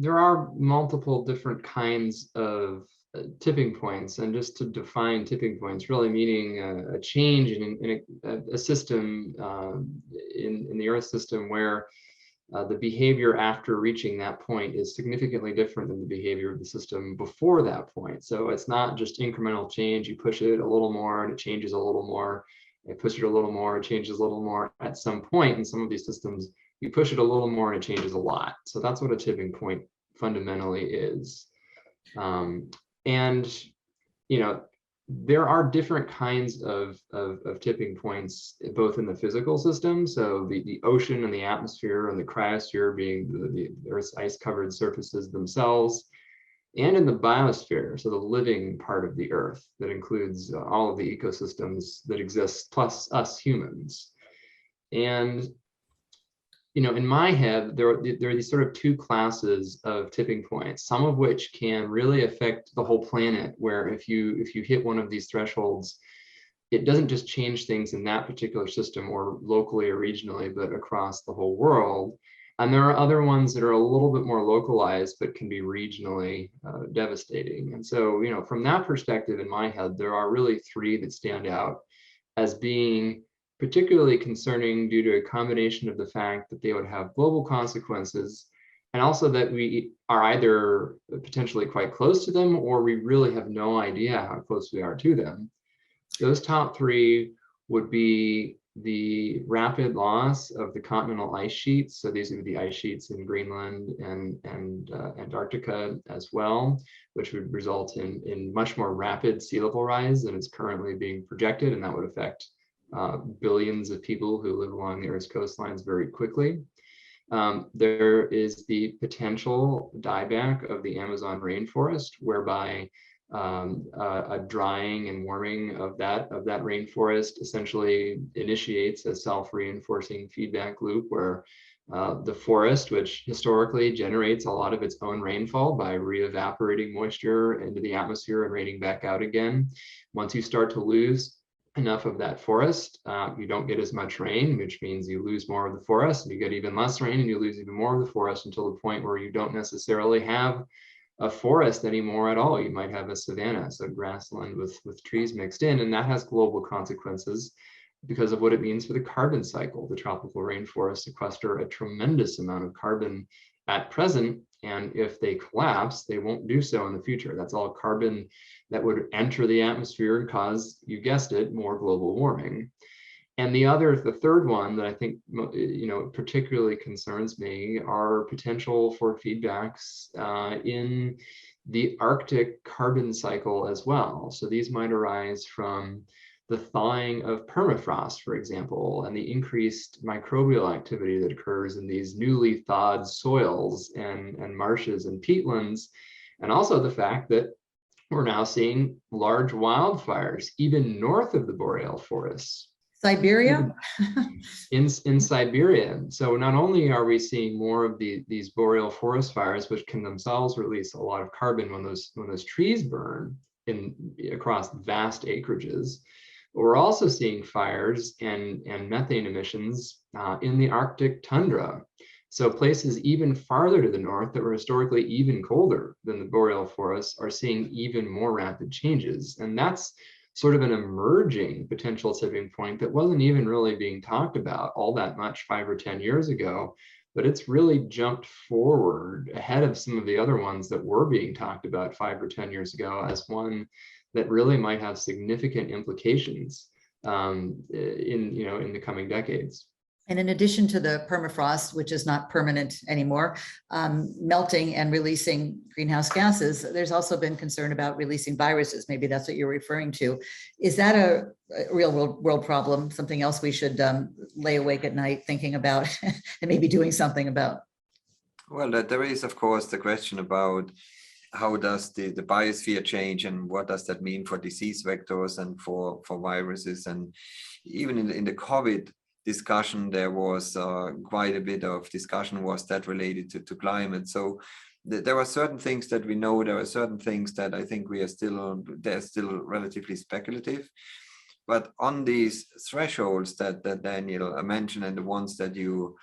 there are multiple different kinds of tipping points, and just to define tipping points, really meaning a change in a system in the Earth system where the behavior after reaching that point is significantly different than the behavior of the system before that point. So it's not just incremental change. You push it a little more and it changes a little more. You push it a little more, it changes a little more. At some point in some of these systems, you push it a little more and it changes a lot. So that's what a tipping point fundamentally is. And, there are different kinds of tipping points, both in the physical system. So the ocean and the atmosphere and the cryosphere being the Earth's ice-covered surfaces themselves, and in the biosphere, so the living part of the Earth that includes all of the ecosystems that exist, plus us humans. And in my head, there are these sort of two classes of tipping points, some of which can really affect the whole planet, where if you hit one of these thresholds, it doesn't just change things in that particular system or locally or regionally, but across the whole world. And there are other ones that are a little bit more localized, but can be regionally devastating. And so, from that perspective, in my head, there are really three that stand out as being particularly concerning due to a combination of the fact that they would have global consequences, and also that we are either potentially quite close to them, or we really have no idea how close we are to them. Those top three would be the rapid loss of the continental ice sheets. So these would be the ice sheets in Greenland and Antarctica as well, which would result in much more rapid sea level rise than is currently being projected, and that would affect billions of people who live along the Earth's coastlines very quickly. There is the potential dieback of the Amazon rainforest, whereby a drying and warming of that rainforest essentially initiates a self-reinforcing feedback loop where the forest, which historically generates a lot of its own rainfall by re-evaporating moisture into the atmosphere and raining back out again. Once you start to lose enough of that forest, you don't get as much rain, which means you lose more of the forest, and you get even less rain and you lose even more of the forest, until the point where you don't necessarily have a forest anymore at all. You might have a savanna, so grassland with trees mixed in, and that has global consequences because of what it means for the carbon cycle. The tropical rainforests sequester a tremendous amount of carbon at present, and if they collapse, they won't do so in the future. That's all carbon that would enter the atmosphere and cause, you guessed it, more global warming. And the third one that I think particularly concerns me are potential for feedbacks in the Arctic carbon cycle as well. So these might arise from the thawing of permafrost, for example, and the increased microbial activity that occurs in these newly thawed soils and marshes and peatlands, and also the fact that we're now seeing large wildfires even north of the boreal forests. Siberia? in Siberia. So not only are we seeing more of these boreal forest fires, which can themselves release a lot of carbon when those trees burn across vast acreages, but we're also seeing fires and methane emissions in the Arctic tundra. So places even farther to the north that were historically even colder than the boreal forests are seeing even more rapid changes. And that's sort of an emerging potential tipping point that wasn't even really being talked about all that much 5 or 10 years ago, but it's really jumped forward ahead of some of the other ones that were being talked about 5 or 10 years ago as one that really might have significant implications in the coming decades. And in addition to the permafrost, which is not permanent anymore, melting and releasing greenhouse gases, there's also been concern about releasing viruses. Maybe that's what you're referring to. Is that a real world problem, something else we should lay awake at night thinking about and maybe doing something about? Well, there is, of course, the question about how does the biosphere change, and what does that mean for disease vectors and for viruses. And even in the COVID discussion, there was quite a bit of discussion, was that related to climate. So there are certain things that we know, there are certain things that I think they're still relatively speculative. But on these thresholds that Daniel mentioned, and the ones that you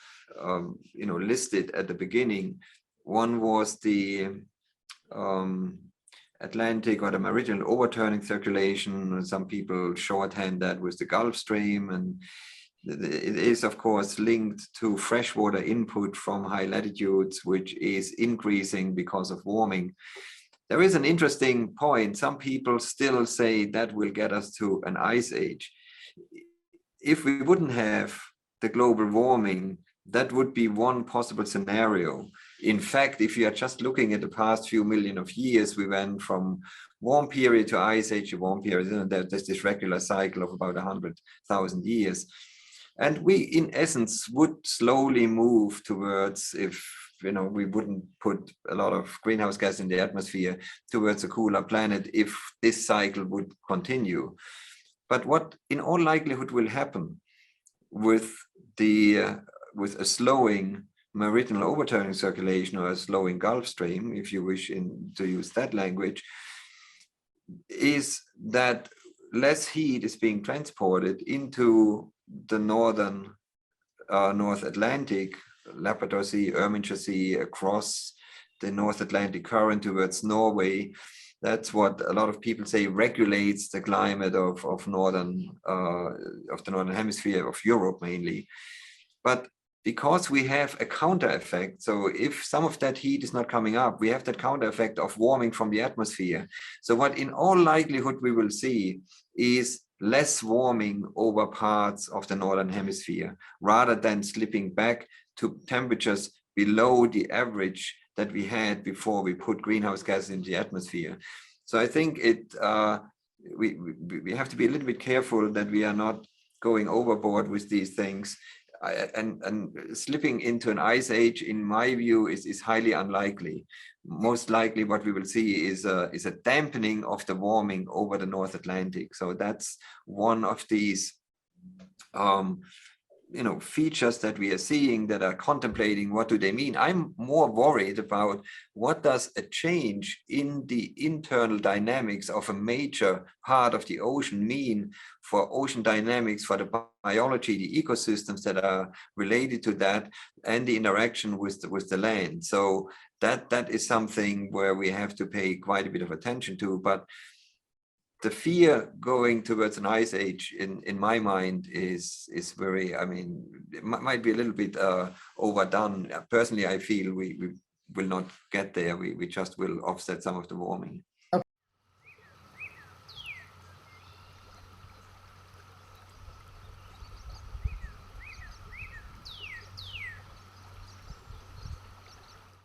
listed at the beginning, One was the Atlantic or the meridional overturning circulation. Some people shorthand that with the Gulf Stream, and it is of course linked to freshwater input from high latitudes, which is increasing because of warming. There is an interesting point. Some people still say that will get us to an ice age. If we wouldn't have the global warming, that would be one possible scenario. In fact, if you are just looking at the past few million of years, we went from warm period to ice age to warm period. And there's this regular cycle of about 100,000 years. And we, in essence, would slowly move towards, if we wouldn't put a lot of greenhouse gas in the atmosphere, towards a cooler planet if this cycle would continue. But what in all likelihood will happen with a slowing meridional overturning circulation, or a slowing Gulf Stream, if you wish to use that language, is that less heat is being transported into the northern North Atlantic, Labrador Sea, Ermine Sea, across the North Atlantic current towards Norway. That's what a lot of people say regulates the climate of the northern hemisphere, of Europe mainly. But because we have a counter effect, so if some of that heat is not coming up, we have that counter effect of warming from the atmosphere. So what in all likelihood we will see is less warming over parts of the northern hemisphere, rather than slipping back to temperatures below the average that we had before we put greenhouse gases in the atmosphere. So I think we have to be a little bit careful that we are not going overboard with these things. And slipping into an ice age, in my view, is highly unlikely. Most likely what we will see is a dampening of the warming over the North Atlantic. So that's one of these features that we are seeing that are contemplating what do they mean. I'm more worried about what does a change in the internal dynamics of a major part of the ocean mean for ocean dynamics, for the biology, the ecosystems that are related to that, and the interaction with the land. So that is something where we have to pay quite a bit of attention to. But the fear going towards an ice age, in my mind, is very, it might be a little bit overdone. Personally, I feel we will not get there. We just will offset some of the warming.